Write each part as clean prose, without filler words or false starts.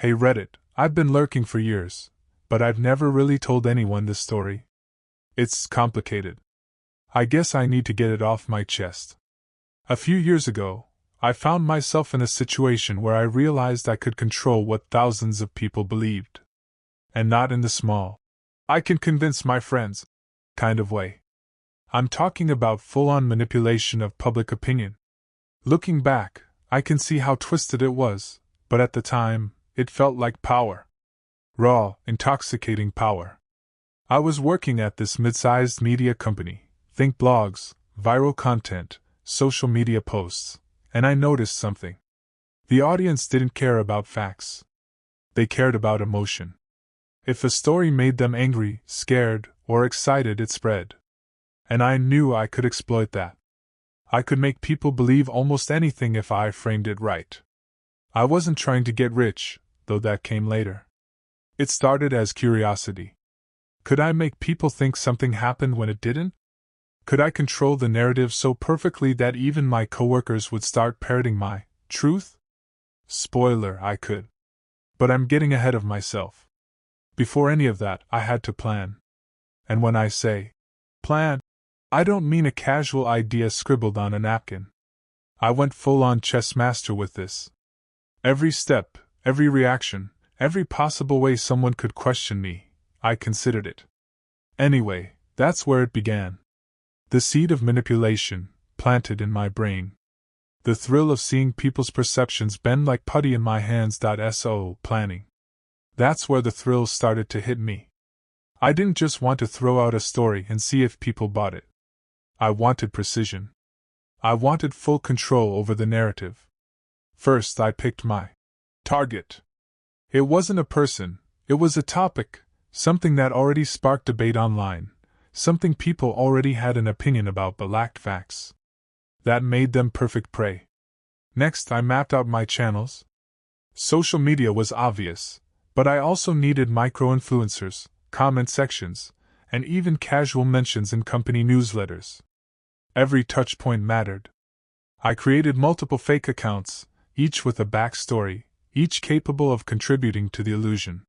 Hey Reddit, I've been lurking for years, but I've never really told anyone this story. It's complicated. I guess I need to get it off my chest. A few years ago, I found myself in a situation where I realized I could control what thousands of people believed. And not in the small, I can convince my friends kind of way. I'm talking about full-on manipulation of public opinion. Looking back, I can see how twisted it was, but at the time, it felt like power. Raw, intoxicating power. I was working at this mid-sized media company. Think blogs, viral content, social media posts, and I noticed something. The audience didn't care about facts. They cared about emotion. If a story made them angry, scared, or excited, it spread. And I knew I could exploit that. I could make people believe almost anything if I framed it right. I wasn't trying to get rich, though that came later. It started as curiosity. Could I make people think something happened when it didn't? Could I control the narrative so perfectly that even my coworkers would start parroting my truth? Spoiler, I could. But I'm getting ahead of myself. Before any of that, I had to plan. And when I say plan, I don't mean a casual idea scribbled on a napkin. I went full-on chess master with this. Every step, every reaction, every possible way someone could question me, I considered it. Anyway, that's where it began. The seed of manipulation, planted in my brain. The thrill of seeing people's perceptions bend like putty in my hands. Planning. That's where the thrill started to hit me. I didn't just want to throw out a story and see if people bought it. I wanted precision. I wanted full control over the narrative. First, I picked my target. It wasn't a person, it was a topic, something that already sparked debate online. Something people already had an opinion about but lacked facts. That made them perfect prey. Next, I mapped out my channels. Social media was obvious, but I also needed micro-influencers, comment sections, and even casual mentions in company newsletters. Every touchpoint mattered. I created multiple fake accounts, each with a backstory, each capable of contributing to the illusion.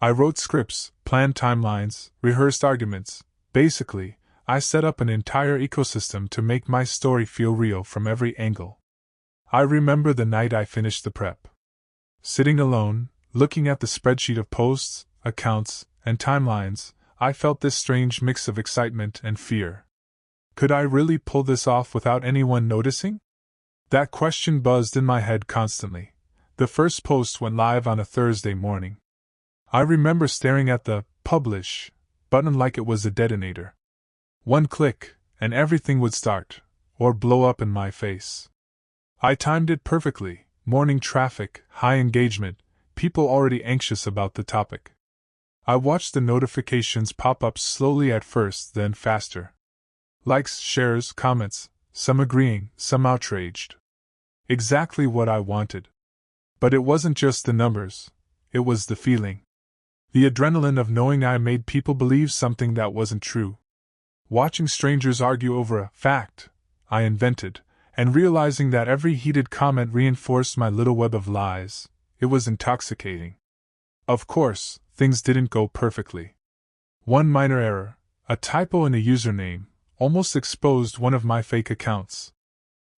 I wrote scripts, planned timelines, rehearsed arguments. Basically, I set up an entire ecosystem to make my story feel real from every angle. I remember the night I finished the prep. Sitting alone, looking at the spreadsheet of posts, accounts, and timelines, I felt this strange mix of excitement and fear. Could I really pull this off without anyone noticing? That question buzzed in my head constantly. The first post went live on a Thursday morning. I remember staring at the publish button like it was a detonator. One click, and everything would start, or blow up in my face. I timed it perfectly, morning traffic, high engagement, people already anxious about the topic. I watched the notifications pop up slowly at first, then faster. Likes, shares, comments, some agreeing, some outraged. Exactly what I wanted. But it wasn't just the numbers, it was the feeling. The adrenaline of knowing I made people believe something that wasn't true. Watching strangers argue over a fact I invented, and realizing that every heated comment reinforced my little web of lies, it was intoxicating. Of course, things didn't go perfectly. One minor error, a typo in a username, almost exposed one of my fake accounts.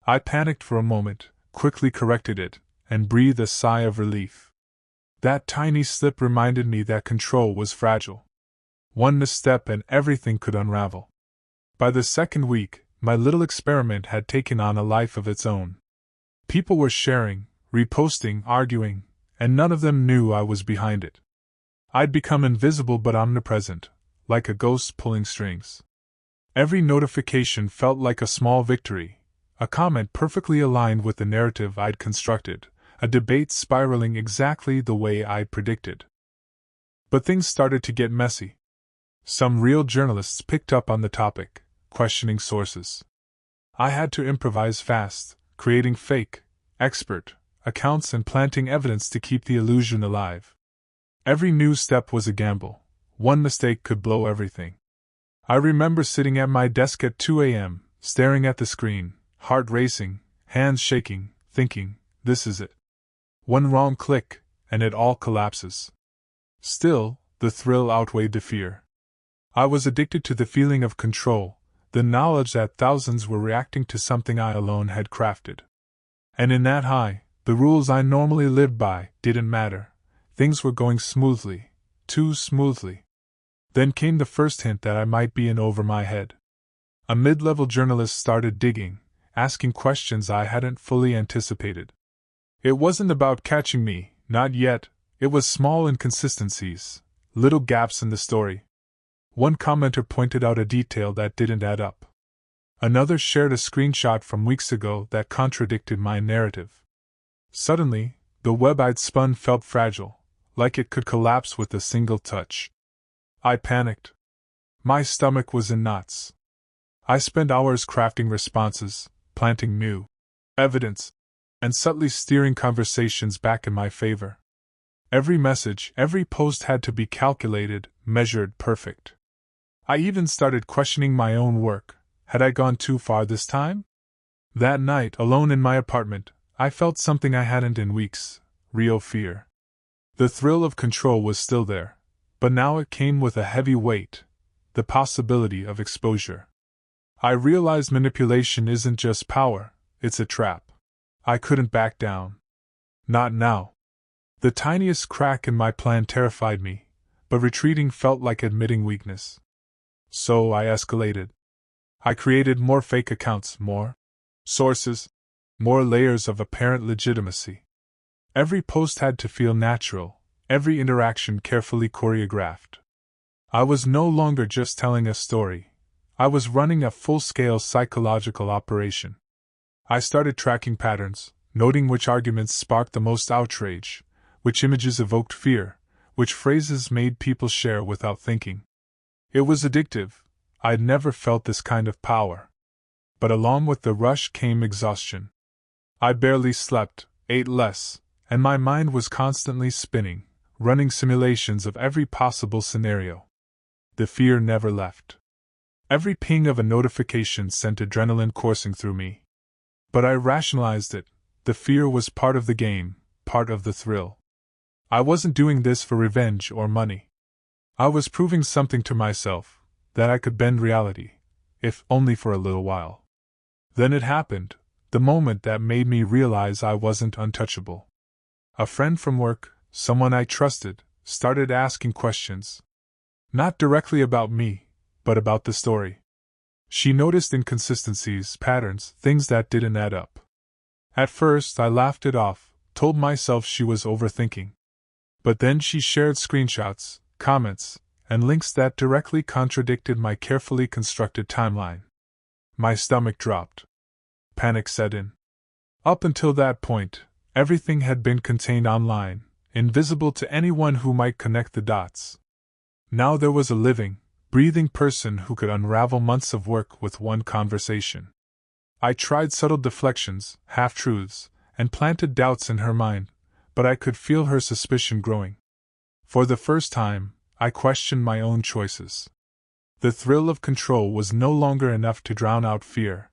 I panicked for a moment, quickly corrected it, and breathed a sigh of relief. That tiny slip reminded me that control was fragile. One misstep and everything could unravel. By the second week, my little experiment had taken on a life of its own. People were sharing, reposting, arguing, and none of them knew I was behind it. I'd become invisible but omnipresent, like a ghost pulling strings. Every notification felt like a small victory, a comment perfectly aligned with the narrative I'd constructed, a debate spiraling exactly the way I'd predicted. But things started to get messy. Some real journalists picked up on the topic, questioning sources. I had to improvise fast, creating fake, expert accounts and planting evidence to keep the illusion alive. Every new step was a gamble. One mistake could blow everything. I remember sitting at my desk at 2 a.m., staring at the screen, heart racing, hands shaking, thinking, this is it. One wrong click, and it all collapses. Still, the thrill outweighed the fear. I was addicted to the feeling of control, the knowledge that thousands were reacting to something I alone had crafted. And in that high, the rules I normally lived by didn't matter. Things were going smoothly, too smoothly. Then came the first hint that I might be in over my head. A mid-level journalist started digging, asking questions I hadn't fully anticipated. It wasn't about catching me, not yet. It was small inconsistencies, little gaps in the story. One commenter pointed out a detail that didn't add up. Another shared a screenshot from weeks ago that contradicted my narrative. Suddenly, the web I'd spun felt fragile, like it could collapse with a single touch. I panicked. My stomach was in knots. I spent hours crafting responses, planting new evidence, and subtly steering conversations back in my favor. Every message, every post had to be calculated, measured, perfect. I even started questioning my own work. Had I gone too far this time? That night, alone in my apartment, I felt something I hadn't in weeks: real fear. The thrill of control was still there, but now it came with a heavy weight: the possibility of exposure. I realized manipulation isn't just power, it's a trap. I couldn't back down. Not now. The tiniest crack in my plan terrified me, but retreating felt like admitting weakness. So I escalated. I created more fake accounts, more sources, more layers of apparent legitimacy. Every post had to feel natural, every interaction carefully choreographed. I was no longer just telling a story. I was running a full-scale psychological operation. I started tracking patterns, noting which arguments sparked the most outrage, which images evoked fear, which phrases made people share without thinking. It was addictive. I'd never felt this kind of power. But along with the rush came exhaustion. I barely slept, ate less, and my mind was constantly spinning, running simulations of every possible scenario. The fear never left. Every ping of a notification sent adrenaline coursing through me. But I rationalized it. The fear was part of the game, part of the thrill. I wasn't doing this for revenge or money. I was proving something to myself, that I could bend reality, if only for a little while. Then it happened, the moment that made me realize I wasn't untouchable. A friend from work, someone I trusted, started asking questions. Not directly about me, but about the story. She noticed inconsistencies, patterns, things that didn't add up. At first I laughed it off, told myself she was overthinking. But then she shared screenshots, comments, and links that directly contradicted my carefully constructed timeline. My stomach dropped. Panic set in. Up until that point, everything had been contained online, invisible to anyone who might connect the dots. Now there was a living, breathing person who could unravel months of work with one conversation. I tried subtle deflections, half-truths, and planted doubts in her mind, but I could feel her suspicion growing. For the first time, I questioned my own choices. The thrill of control was no longer enough to drown out fear.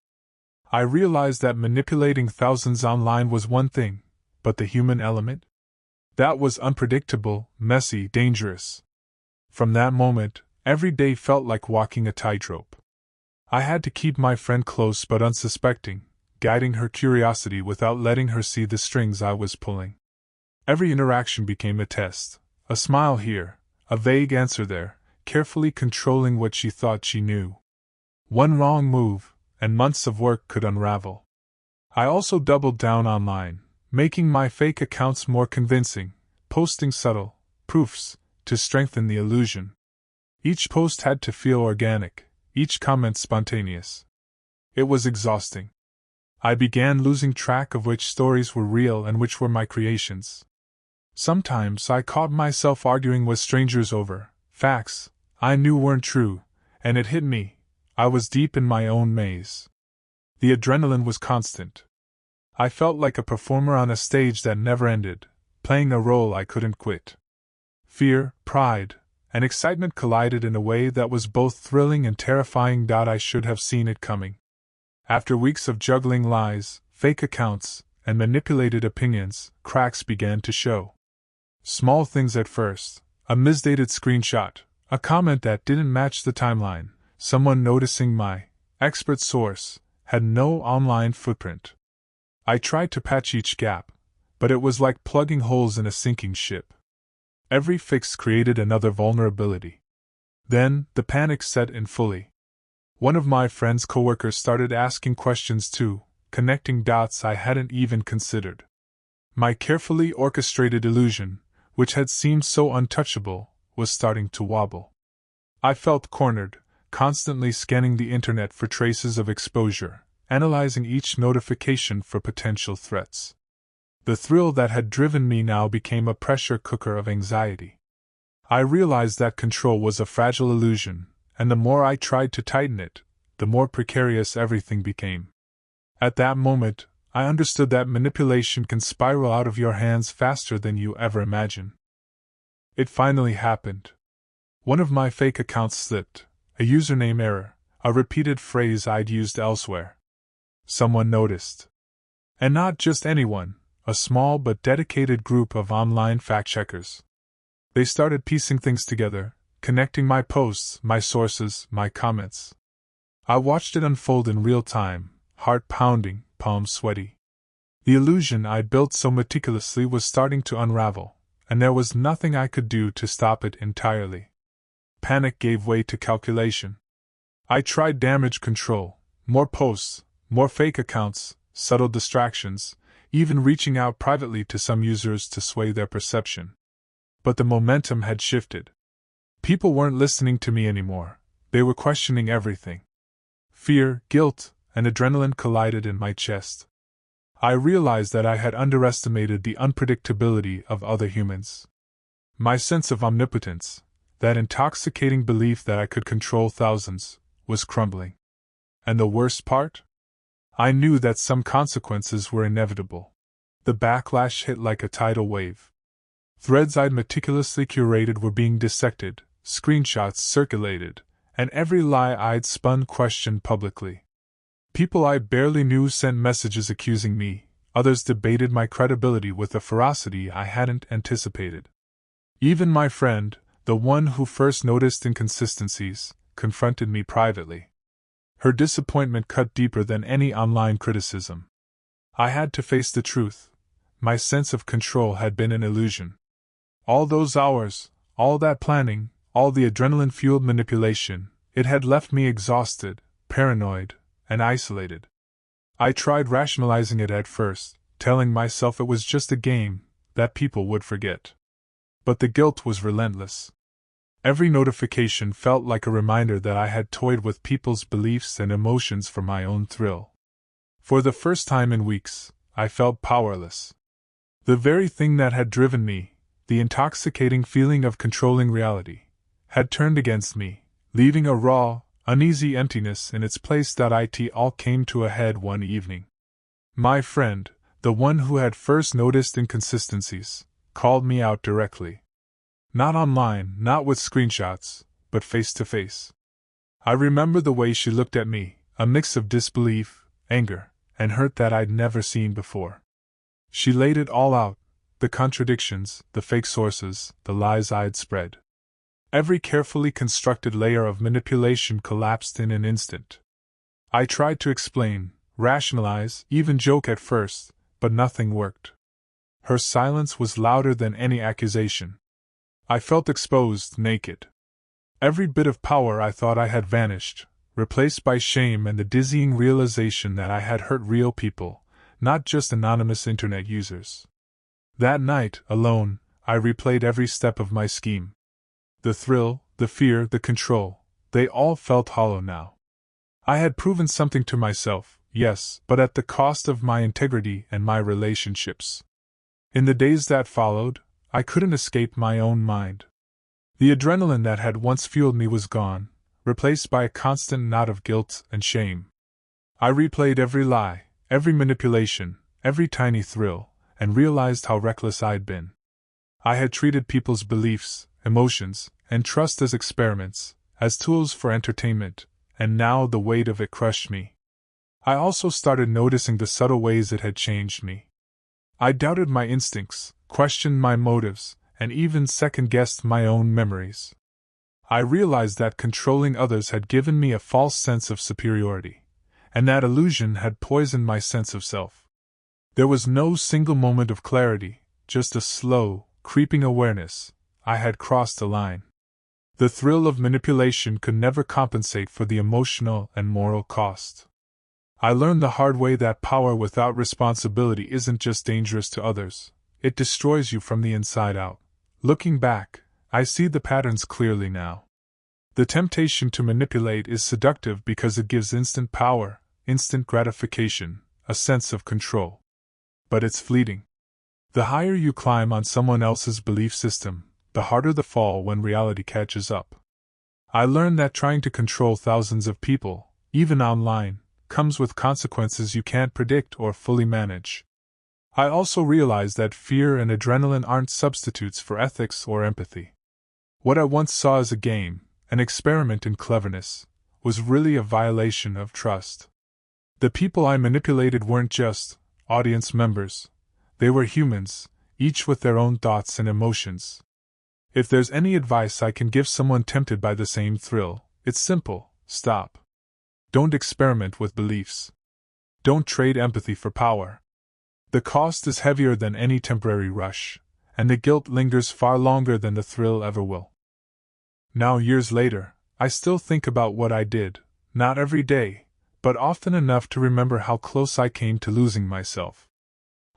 I realized that manipulating thousands online was one thing, but the human element? That was unpredictable, messy, dangerous. From that moment, every day felt like walking a tightrope. I had to keep my friend close but unsuspecting, guiding her curiosity without letting her see the strings I was pulling. Every interaction became a test, a smile here, a vague answer there, carefully controlling what she thought she knew. One wrong move, and months of work could unravel. I also doubled down online, making my fake accounts more convincing, posting subtle proofs to strengthen the illusion. Each post had to feel organic, each comment spontaneous. It was exhausting. I began losing track of which stories were real and which were my creations. Sometimes I caught myself arguing with strangers over facts I knew weren't true, and it hit me. I was deep in my own maze. The adrenaline was constant. I felt like a performer on a stage that never ended, playing a role I couldn't quit. Fear, pride, and excitement collided in a way that was both thrilling and terrifying. I should have seen it coming. After weeks of juggling lies, fake accounts, and manipulated opinions, cracks began to show. Small things at first: a misdated screenshot, a comment that didn't match the timeline, someone noticing my expert source had no online footprint. I tried to patch each gap, but it was like plugging holes in a sinking ship. Every fix created another vulnerability. Then, the panic set in fully. One of my friend's coworkers started asking questions too, connecting dots I hadn't even considered. My carefully orchestrated illusion, which had seemed so untouchable, was starting to wobble. I felt cornered, constantly scanning the internet for traces of exposure, analyzing each notification for potential threats. The thrill that had driven me now became a pressure cooker of anxiety. I realized that control was a fragile illusion, and the more I tried to tighten it, the more precarious everything became. At that moment, I understood that manipulation can spiral out of your hands faster than you ever imagine. It finally happened. One of my fake accounts slipped, a username error, a repeated phrase I'd used elsewhere. Someone noticed. And not just anyone, a small but dedicated group of online fact-checkers. They started piecing things together, connecting my posts, my sources, my comments. I watched it unfold in real time, heart pounding, palms sweaty. The illusion I'd built so meticulously was starting to unravel, and there was nothing I could do to stop it entirely. Panic gave way to calculation. I tried damage control, more posts, more fake accounts, subtle distractions, even reaching out privately to some users to sway their perception. But the momentum had shifted. People weren't listening to me anymore, they were questioning everything. Fear, guilt, and adrenaline collided in my chest. I realized that I had underestimated the unpredictability of other humans. My sense of omnipotence, that intoxicating belief that I could control thousands, was crumbling. And the worst part? I knew that some consequences were inevitable. The backlash hit like a tidal wave. Threads I'd meticulously curated were being dissected, screenshots circulated, and every lie I'd spun questioned publicly. People I barely knew sent messages accusing me, others debated my credibility with a ferocity I hadn't anticipated. Even my friend, the one who first noticed inconsistencies, confronted me privately. Her disappointment cut deeper than any online criticism. I had to face the truth. My sense of control had been an illusion. All those hours, all that planning, all the adrenaline-fueled manipulation, it had left me exhausted, paranoid, and isolated. I tried rationalizing it at first, telling myself it was just a game, that people would forget. But the guilt was relentless. Every notification felt like a reminder that I had toyed with people's beliefs and emotions for my own thrill. For the first time in weeks, I felt powerless. The very thing that had driven me, the intoxicating feeling of controlling reality, had turned against me, leaving a raw, uneasy emptiness in its place. It all came to a head one evening. My friend, the one who had first noticed inconsistencies, called me out directly. Not online, not with screenshots, but face to face. I remember the way she looked at me, a mix of disbelief, anger, and hurt that I'd never seen before. She laid it all out, the contradictions, the fake sources, the lies I'd spread. Every carefully constructed layer of manipulation collapsed in an instant. I tried to explain, rationalize, even joke at first, but nothing worked. Her silence was louder than any accusation. I felt exposed, naked. Every bit of power I thought I had vanished, replaced by shame and the dizzying realization that I had hurt real people, not just anonymous internet users. That night, alone, I replayed every step of my scheme. The thrill, the fear, the control, they all felt hollow now. I had proven something to myself, yes, but at the cost of my integrity and my relationships. In the days that followed, I couldn't escape my own mind. The adrenaline that had once fueled me was gone, replaced by a constant knot of guilt and shame. I replayed every lie, every manipulation, every tiny thrill, and realized how reckless I'd been. I had treated people's beliefs, emotions, and trust as experiments, as tools for entertainment, and now the weight of it crushed me. I also started noticing the subtle ways it had changed me. I doubted my instincts, questioned my motives, and even second-guessed my own memories. I realized that controlling others had given me a false sense of superiority, and that illusion had poisoned my sense of self. There was no single moment of clarity, just a slow, creeping awareness. I had crossed a line. The thrill of manipulation could never compensate for the emotional and moral cost. I learned the hard way that power without responsibility isn't just dangerous to others, it destroys you from the inside out. Looking back, I see the patterns clearly now. The temptation to manipulate is seductive because it gives instant power, instant gratification, a sense of control. But it's fleeting. The higher you climb on someone else's belief system, the harder the fall when reality catches up. I learned that trying to control thousands of people, even online, comes with consequences you can't predict or fully manage. I also realized that fear and adrenaline aren't substitutes for ethics or empathy. What I once saw as a game, an experiment in cleverness, was really a violation of trust. The people I manipulated weren't just audience members. They were humans, each with their own thoughts and emotions. If there's any advice I can give someone tempted by the same thrill, it's simple: stop. Don't experiment with beliefs. Don't trade empathy for power. The cost is heavier than any temporary rush, and the guilt lingers far longer than the thrill ever will. Now, years later, I still think about what I did, not every day, but often enough to remember how close I came to losing myself.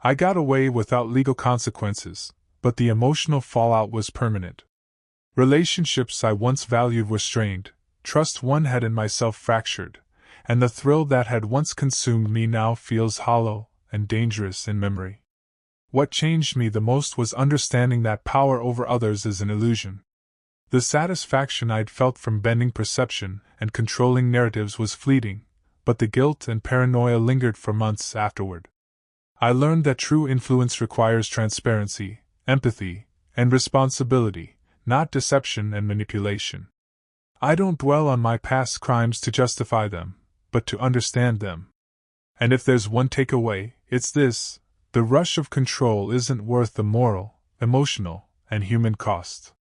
I got away without legal consequences, but the emotional fallout was permanent. Relationships I once valued were strained, trust one had in myself fractured, and the thrill that had once consumed me now feels hollow and dangerous in memory. What changed me the most was understanding that power over others is an illusion. The satisfaction I'd felt from bending perception and controlling narratives was fleeting, but the guilt and paranoia lingered for months afterward. I learned that true influence requires transparency, empathy, and responsibility, not deception and manipulation. I don't dwell on my past crimes to justify them, but to understand them. And if there's one takeaway, it's this: the rush of control isn't worth the moral, emotional, and human cost.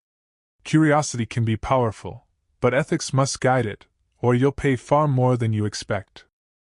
Curiosity can be powerful, but ethics must guide it, or you'll pay far more than you expect.